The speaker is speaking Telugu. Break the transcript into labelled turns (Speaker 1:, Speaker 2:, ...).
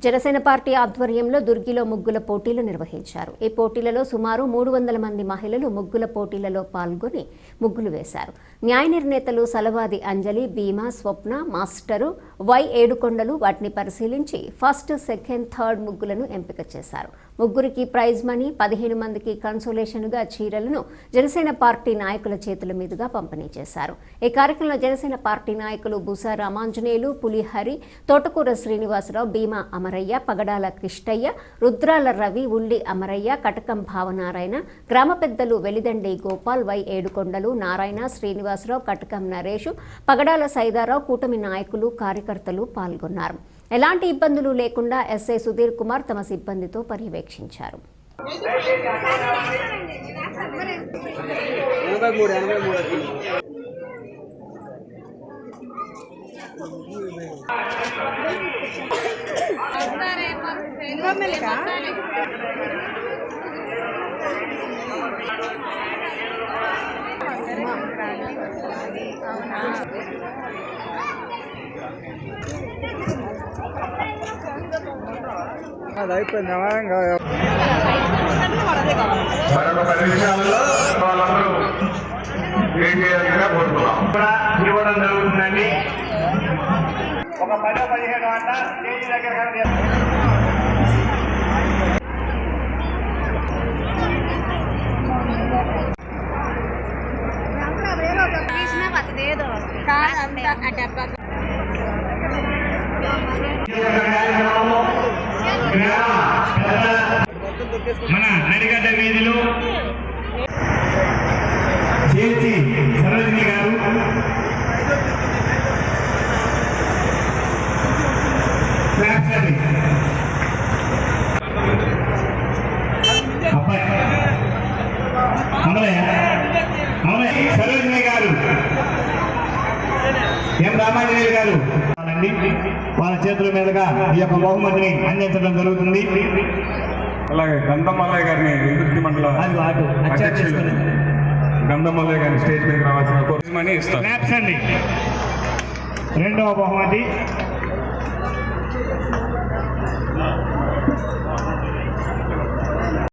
Speaker 1: జనసేన పార్టీ ఆధ్వర్యంలో దుర్గిలో ముగ్గుల పోటీలు నిర్వహించారు. ఈ పోటీలలో సుమారు 300 మంది మహిళలు ముగ్గుల పోటీలలో పాల్గొని ముగ్గులు వేశారు. న్యాయ నిర్ణేతలు సలవాది అంజలి, భీమా, స్వప్న, మాస్టరు వై ఏడుకొండలు వాటిని పరిశీలించి ఫస్ట్, సెకండ్, థర్డ్ ముగ్గులను ఎంపిక చేశారు. ముగ్గురికి ప్రైజ్ మనీ, 15 మందికి కన్సోలేషన్గా చీరలను జనసేన పార్టీ నాయకుల చేతుల మీదుగా పంపిణీ చేశారు. ఈ కార్యక్రమంలో జనసేన పార్టీ నాయకులు బుసా రామాంజనేయులు, పులిహరి, తోటకూర శ్రీనివాసరావు, భీమా అమరయ్య, పగడాల కిష్టయ్య, రుద్రాల రవి, ఉల్లి అమరయ్య, కటకం భావనారాయణ, గ్రామ పెద్దలు వెలిదండి గోపాల్, వై ఏడుకొండలు, నారాయణ, శ్రీనివాసరావు, కటకం నరేష్, పగడాల సైదారావు, కూటమి నాయకులు, కార్యకర్తలు పాల్గొన్నారు. ఎలాంటి ఇబ్బందులు లేకుండా ఎస్ఐ సుధీర్ కుమార్ తమ సిబ్బందితో పర్యవేక్షించారు.
Speaker 2: అది అయిపోయింది. మరొక 10 నిమిషాల్లో వాళ్ళందరూ వెయిట్ చేయాల్సిందిగా కోరుతున్నాం. కూడా ఇవ్వడం జరుగుతుందండి. ఒక 10-15 గంట స్టేజ్ దగ్గర మన నడిగడ్డ వీధిలో చేర్చి సరోజిని గారు, సరోజిని గారు, ఎం రామాంజనేయులు గారు వాళ్ళ చేతుల మీదుగా ఈ యొక్క బహుమతిని అందించడం జరుగుతుంది.
Speaker 3: అలాగే గంధమల్లయ్య గారిని విద్యుత్ మండల గంధమల్లయ్య గారిని స్టేజ్ మీద రావాల్సిన కోరిమని ఇస్తారు.
Speaker 2: రెండవ బహుమతి